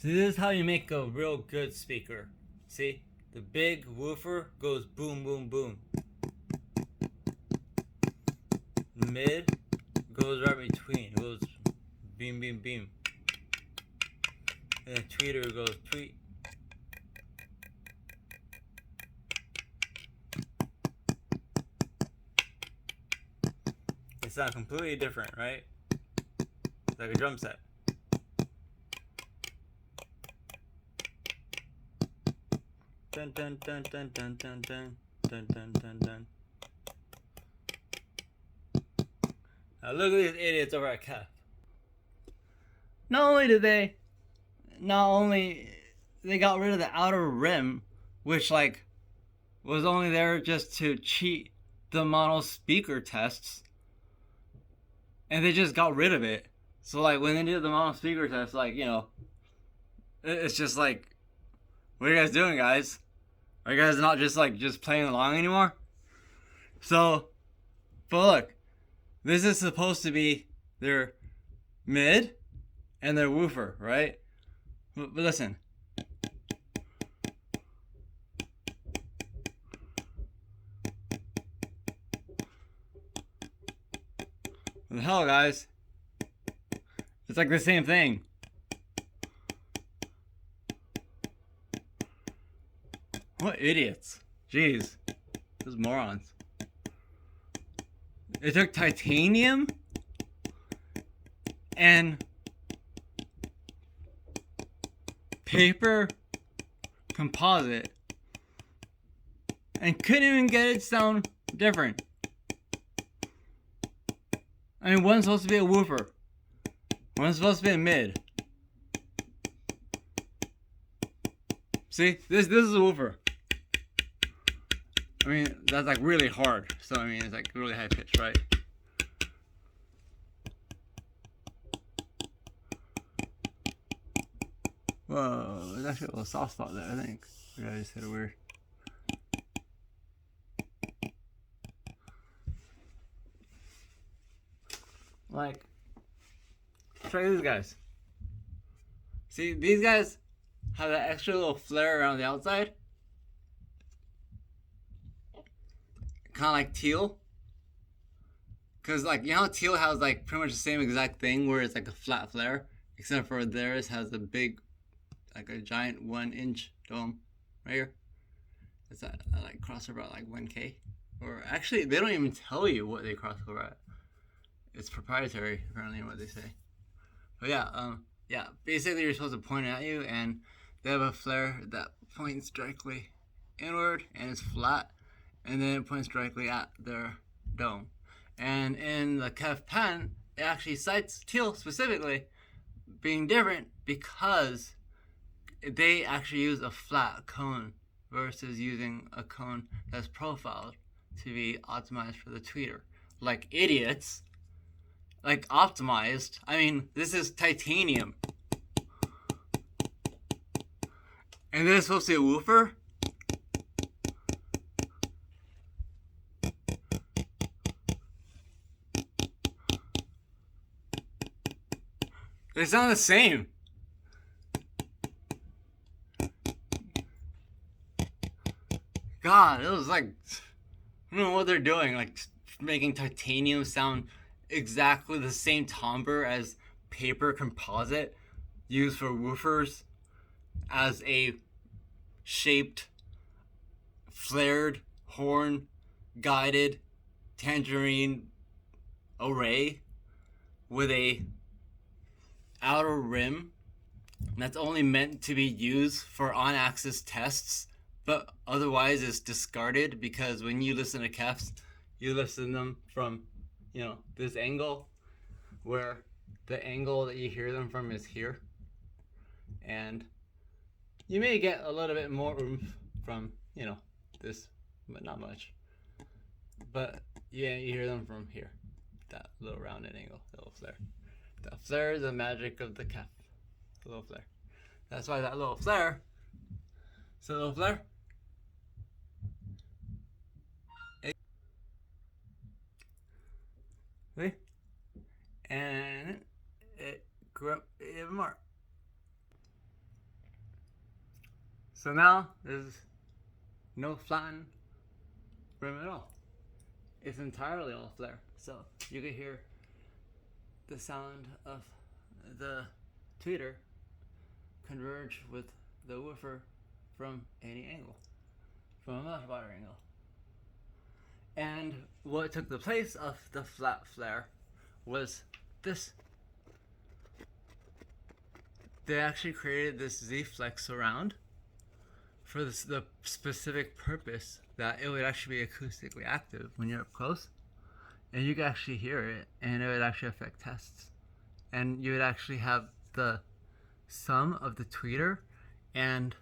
So this is how you make a real good speaker. See, the big woofer goes boom, boom, boom. Mid goes right between. It goes beam, beam, beam. And the tweeter goes tweet. It sounds completely different, right? It's like a drum set. Dun dun dun dun dun dun dun dun dun dun dun. Now look at these idiots over at Kef. Not only they got rid of the outer rim, which like was only there just to cheat the mono speaker tests, and they just got rid of it. So like when they did the mono speaker test, like it's just like, what are you guys doing, guys? Are you guys not just playing along anymore? So, but look, this is supposed to be their mid and their woofer, right? But listen. What the hell, guys? It's like the same thing. What idiots. Jeez. Those morons. They took titanium and paper composite and couldn't even get it sound different. I mean, one's supposed to be a woofer. One's supposed to be a mid. See, this is a woofer. I mean, that's like really hard. So I mean, it's like really high pitched, right? Whoa, there's actually a little soft spot there, I think. Yeah, I just hit it weird. Like, try these guys. See, these guys have that extra little flare around the outside. Kind of like teal. Because, like, you know how teal has, like, pretty much the same exact thing where it's like a flat flare? Except for theirs has a big, like a giant 1-inch dome right here. It's that like crossover at like 1K. Or actually, they don't even tell you what they crossover at. It's proprietary, apparently, what they say. But yeah, basically you're supposed to point it at you, and they have a flare that points directly inward and it's flat, and then it points directly at their dome. And in the Kef pen, it actually cites teal specifically being different because they actually use a flat cone versus using a cone that's profiled to be optimized for the tweeter. Like idiots. Like optimized. I mean, this is titanium. And this is supposed to be a woofer? They sound the same. God, it was like, I don't know what they're doing. Like making titanium sound exactly the same timbre as paper composite used for woofers as a shaped, flared, horn guided tangerine array with a outer rim that's only meant to be used for on-axis tests, but otherwise is discarded because when you listen to Kefs, you listen to them from, this angle, where the angle that you hear them from is here, and you may get a little bit more oomph from, this, but not much. But yeah, you hear them from here, that little rounded angle, that little flare. The flare is the magic of the Kef. A little flare. That's why that little flare. So little flare. See? And it grew up even more. So now there's no flattened rim at all. It's entirely all flare. So you can hear the sound of the tweeter converge with the woofer from any angle, from a much wider angle. And what took the place of the flat flare was this. They actually created this Z-Flex surround for the specific purpose that it would actually be acoustically active when you're up close, and you could actually hear it, and it would actually affect tests, and you would actually have the sum of the tweeter and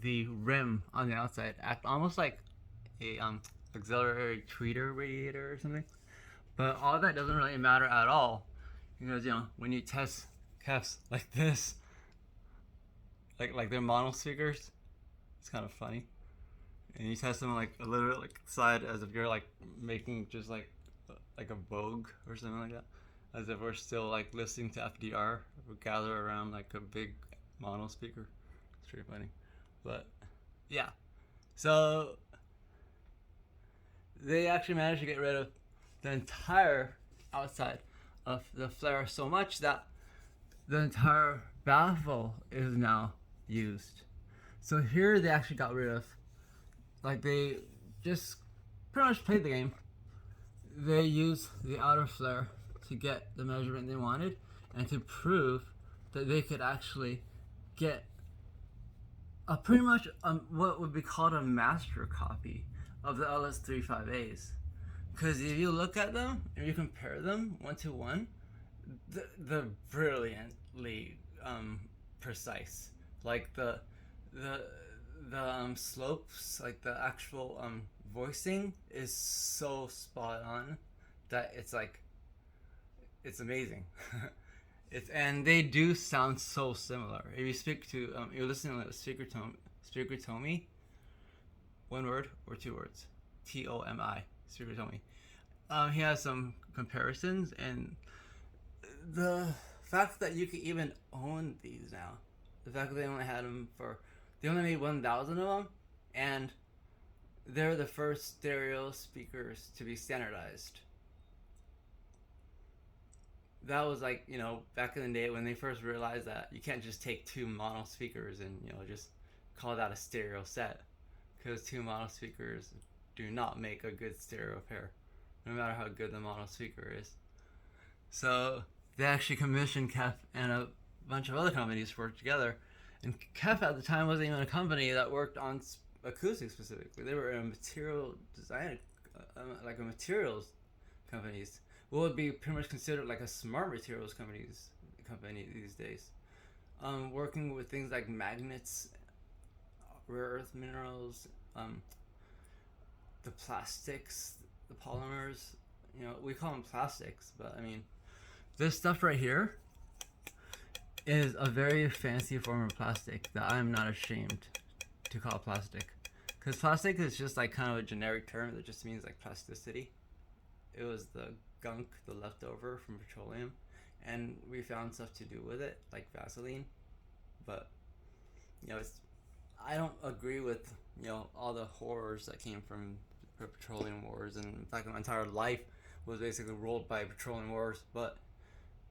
the rim on the outside act almost like a auxiliary tweeter radiator or something. But all that doesn't really matter at all, because when you test Kefs like this, like their mono speakers, it's kind of funny. And you test them like a little like side as if you're like making just like a Vogue or something like that, as if we're still like listening to FDR. We gather around like a big mono speaker. It's pretty funny, but yeah. So they actually managed to get rid of the entire outside of the flare so much that the entire baffle is now used. So here they actually got rid of, like they just pretty much played the game. They used the outer flare to get the measurement they wanted and to prove that they could actually get a pretty much what would be called a master copy of the LS35As. Because if you look at them and you compare them one to one, they're brilliantly precise. Like the slopes, like the actual voicing is so spot on that it's amazing. And they do sound so similar. If you speak to you're listening to a speaker Tomi, one word or two words, Tomi, speaker Tomi. He has some comparisons, and the fact that you can even own these now, the fact that they only made 1,000 of them, and they're the first stereo speakers to be standardized. That was like, back in the day when they first realized that you can't just take two mono speakers and, just call that a stereo set. Because two mono speakers do not make a good stereo pair, no matter how good the mono speaker is. So they actually commissioned Kef and a bunch of other companies to work together. And Kef at the time wasn't even a company that worked on acoustics specifically. They were a material design, like a materials companies. What would be pretty much considered like a smart materials company these days. Working with things like magnets, rare earth minerals, the plastics, the polymers. We call them plastics, but I mean, this stuff right here is a very fancy form of plastic that I'm not ashamed to call plastic. Because plastic is just like kind of a generic term that just means like plasticity. It was the gunk, the leftover from petroleum, and we found stuff to do with it, like Vaseline. But I don't agree with all the horrors that came from the petroleum wars, and in fact my entire life was basically ruled by petroleum wars, but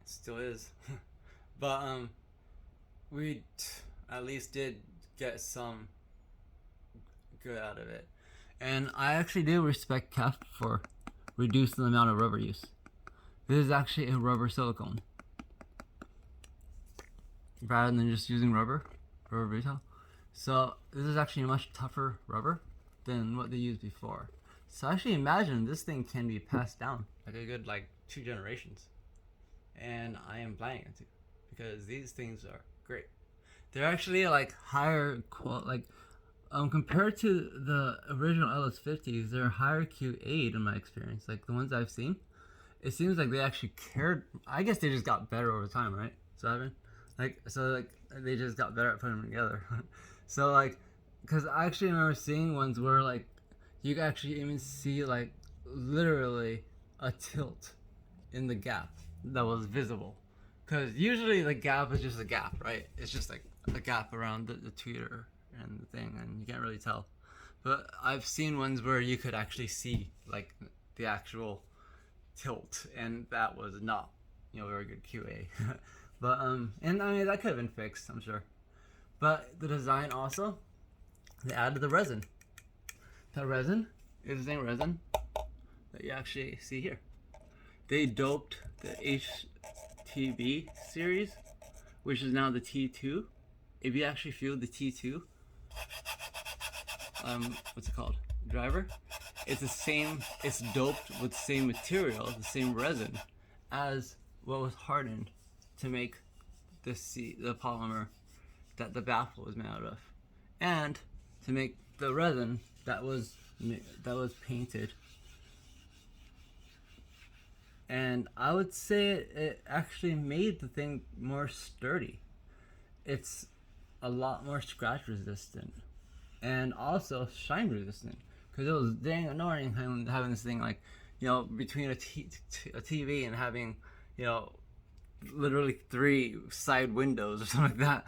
it still is. But we at least did get some good out of it, and I actually do respect Kef for reducing the amount of rubber use. This is actually a rubber silicone rather than just using rubber retail. So this is actually a much tougher rubber than what they used before. So actually imagine this thing can be passed down like a good 2 generations, and I am planning it to, because these things are great. They're actually higher quality, compared to the original LS50s, they're higher Q8 in my experience. Like the ones I've seen, it seems like they actually cared. I guess they just got better over time, right? So they just got better at putting them together. So because I actually remember seeing ones where you can actually even see literally a tilt in the gap that was visible. Because usually the gap is just a gap, right? It's just a gap around the tweeter and the thing, and you can't really tell. But I've seen ones where you could actually see like the actual tilt, and that was not, very good QA. But and I mean that could have been fixed, I'm sure. But the design also, they added the resin. That resin is the same resin that you actually see here. They doped the HTB series, which is now the T2. If you actually feel the T2, what's it called? Driver. It's the same. It's doped with the same material, the same resin, as what was hardened to make the polymer that the baffle was made out of, and to make the resin that was painted. And I would say it actually made the thing more sturdy. It's a lot more scratch resistant, and also shine resistant. Because it was dang annoying having this thing like, between a TV and having, literally 3 side windows or something like that,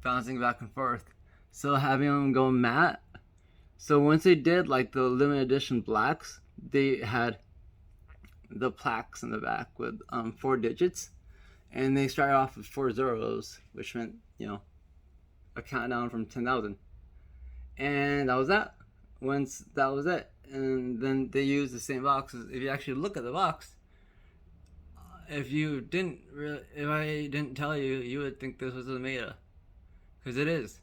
bouncing back and forth. So having them go matte. So once they did like the limited edition blacks, they had the plaques in the back with 4 digits, and they started off with 4 zeros, which meant a countdown from 10,000, and that was that. Once that was it, and then they used the same boxes. If you actually look at the box, if I didn't tell you, you would think this was a Meta, because it is.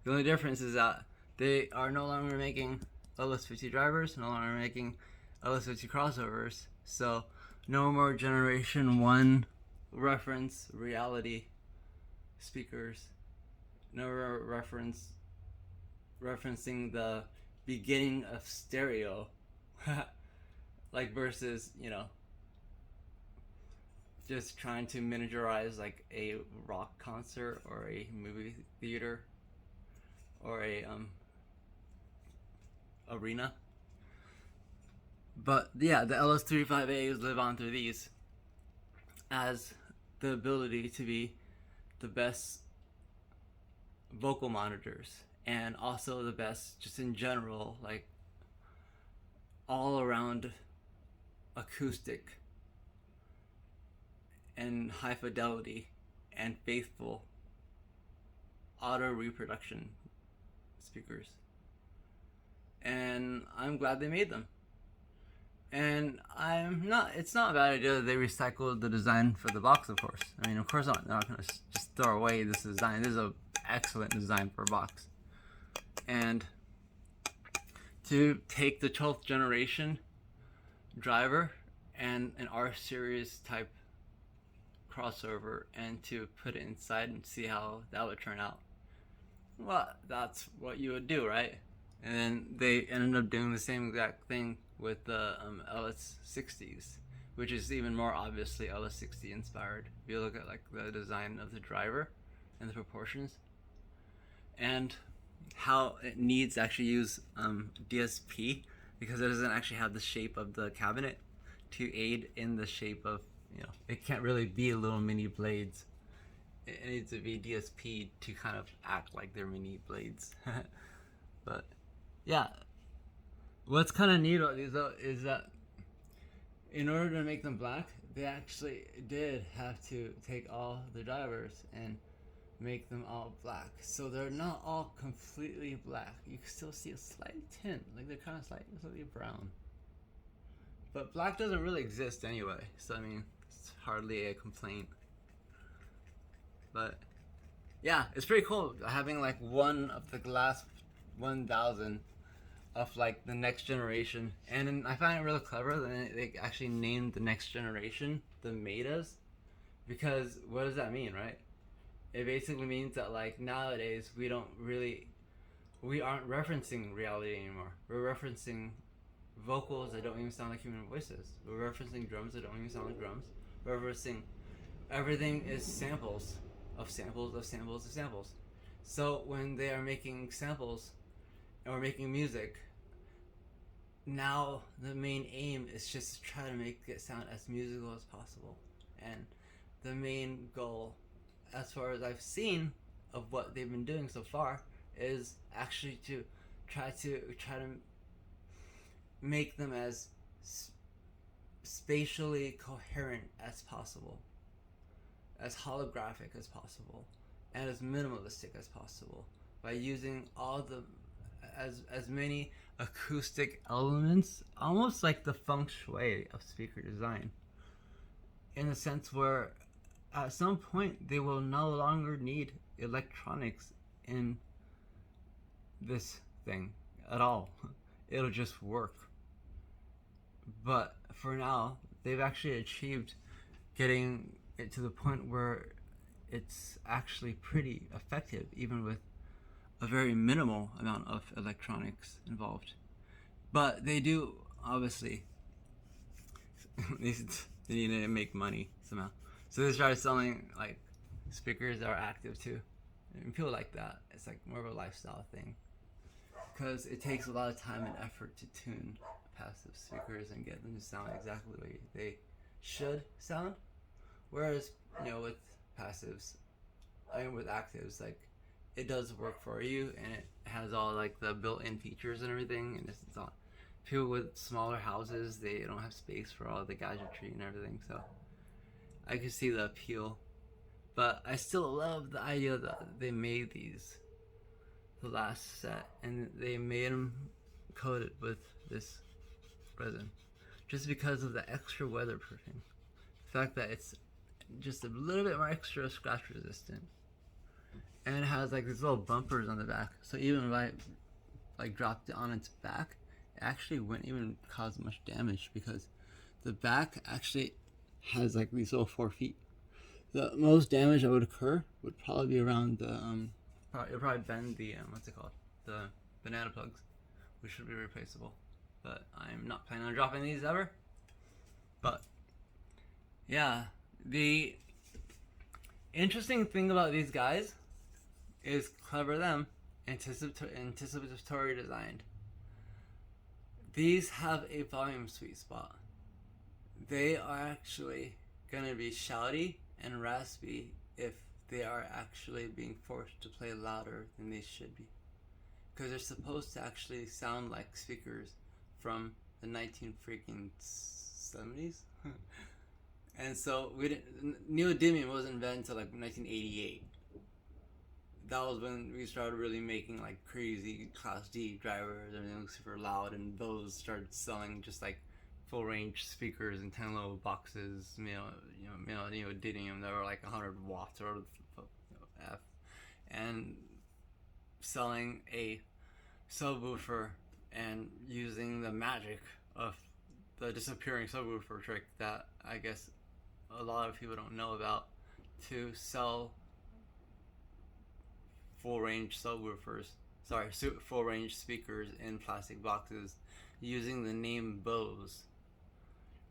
The only difference is that they are no longer making LS50 drivers, no longer making LS50 crossovers, so no more Generation 1 reference reality speakers, no referencing the beginning of stereo, like versus, just trying to miniaturize like a rock concert or a movie theater or a arena. But yeah, the LS35As live on through these as the ability to be the best vocal monitors, and also the best just in general, like all around acoustic and high fidelity and faithful auto reproduction speakers. And I'm glad they made them. And it's not a bad idea that they recycled the design for the box, of course. I mean, of course not. They're not going to just throw away this design. This is an excellent design for a box. And to take the 12th generation driver and an R series type crossover and to put it inside and see how that would turn out. Well, that's what you would do, right? And then they ended up doing the same exact thing with the LS60s, which is even more obviously LS60 inspired. If you look at like the design of the driver and the proportions, and how it needs to actually use DSP, because it doesn't actually have the shape of the cabinet to aid in the shape of, it can't really be little mini blades. It needs to be DSP to kind of act like they're mini blades. But yeah, what's kind of neat about these though is that in order to make them black, they actually did have to take all the drivers and make them all black. So they're not all completely black. You can still see a slight tint, like they're kind of slightly brown. But black doesn't really exist anyway, so I mean, it's hardly a complaint. But yeah, it's pretty cool having like one of the last 1,000 of like the next generation. And I find it really clever that they actually named the next generation the Metas, because what does that mean, right? It basically means that like nowadays we aren't referencing reality anymore. We're referencing vocals that don't even sound like human voices. We're referencing drums that don't even sound like drums. We're referencing everything is samples of samples of samples of samples. So when they are making samples or making music, now the main aim is just to try to make it sound as musical as possible. And the main goal, as far as I've seen of what they've been doing so far, is actually to try to make them as spatially coherent as possible, as holographic as possible, and as minimalistic as possible by using all the as many acoustic elements, almost like the feng shui of speaker design, in a sense where at some point they will no longer need electronics in this thing at all. It'll just work. But for now, they've actually achieved getting it to the point where it's actually pretty effective, even with a very minimal amount of electronics involved. But they do, obviously, they need to make money somehow. So they started selling like speakers that are active too. And people like that. It's like more of a lifestyle thing, because it takes a lot of time and effort to tune passive speakers and get them to sound exactly the way they should sound. Whereas, with passives, with actives, like, it does work for you, and it has all like the built-in features and everything. And it's not, people with smaller houses, they don't have space for all the gadgetry and everything. So I can see the appeal, but I still love the idea that they made these, the last set, and they made them coated with this resin just because of the extra weatherproofing. The fact that it's just a little bit more extra scratch resistant, and it has like these little bumpers on the back, so even if I like dropped it on its back, it actually wouldn't even cause much damage, because the back actually has like these little 4 feet. The most damage that would occur would probably be around the it'll probably bend the what's it called, the banana plugs, which should be replaceable. But I'm not planning on dropping these ever. But yeah, the interesting thing about these guys is clever them, anticipatory designed. These have a volume sweet spot. They are actually gonna be shouty and raspy if they are actually being forced to play louder than they should be, because they're supposed to actually sound like speakers from the 1970s. And so neodymium wasn't invented until like 1988. That was when we started really making like crazy Class D drivers. Everything was super loud, and those started selling just like full range speakers in 10 little boxes. Neodymium that were like 100 watts or F, and selling a subwoofer and using the magic of the disappearing subwoofer trick that I guess a lot of people don't know about, to sell full range speakers in plastic boxes using the name Bose,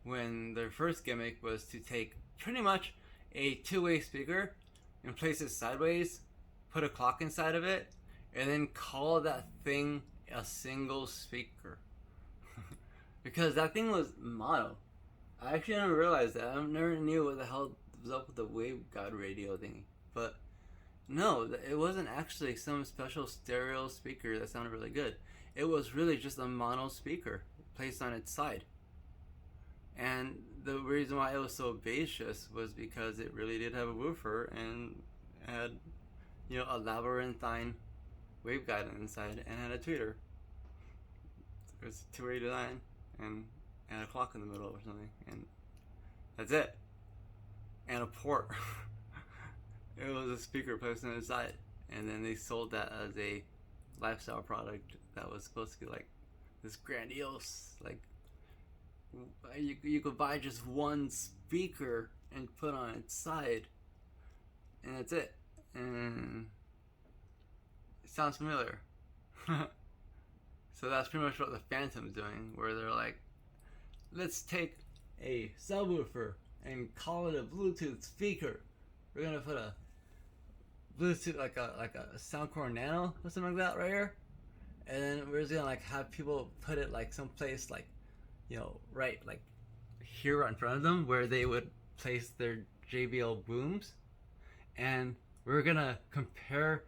when their first gimmick was to take pretty much a two-way speaker and place it sideways, put a clock inside of it, and then call that thing a single speaker. Because that thing was mono. I actually never realized that. I never knew what the hell was up with the waveguide radio thingy. But no, it wasn't actually some special stereo speaker that sounded really good. It was really just a mono speaker placed on its side. And the reason why it was so bassious was because it really did have a woofer and had, a labyrinthine waveguide on the inside and had a tweeter. It was a two-way design and a clock in the middle or something, and that's it. And a port. It was a speaker placed on the side, and then they sold that as a lifestyle product that was supposed to be like this grandiose, like you could buy just one speaker and put on its side, and that's it. And it sounds familiar. So that's pretty much what the Phantom's doing, where they're like, let's take a subwoofer and call it a Bluetooth speaker. We're gonna put a Bluetooth, like a Soundcore Nano or something like that right here, and then we're just gonna have people put it like someplace like, right like here in front of them, where they would place their JBL booms, and we're gonna compare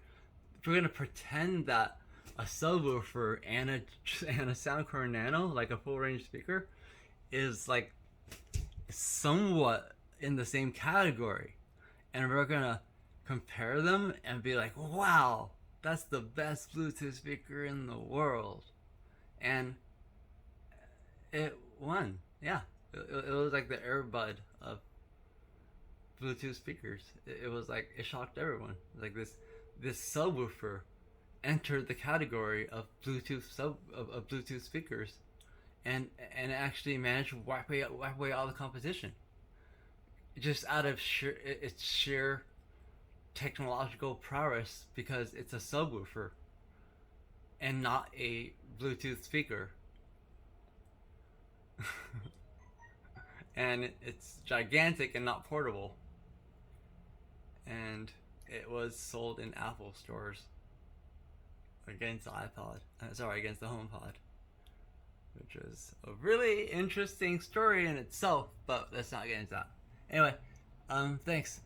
we're gonna pretend that a subwoofer and a Soundcore Nano, like a full range speaker, is like somewhat in the same category, and we're gonna compare them and be like, wow, that's the best Bluetooth speaker in the world, and it won. Yeah, it was like the Airbud of Bluetooth speakers. It was like, it shocked everyone. Like this subwoofer entered the category of Bluetooth speakers, and it actually managed to wipe away all the competition, just out of its sheer technological prowess, because it's a subwoofer and not a Bluetooth speaker. And it's gigantic and not portable, and it was sold in Apple stores against the against the HomePod, which was a really interesting story in itself, but let's not get into that. Anyway, thanks.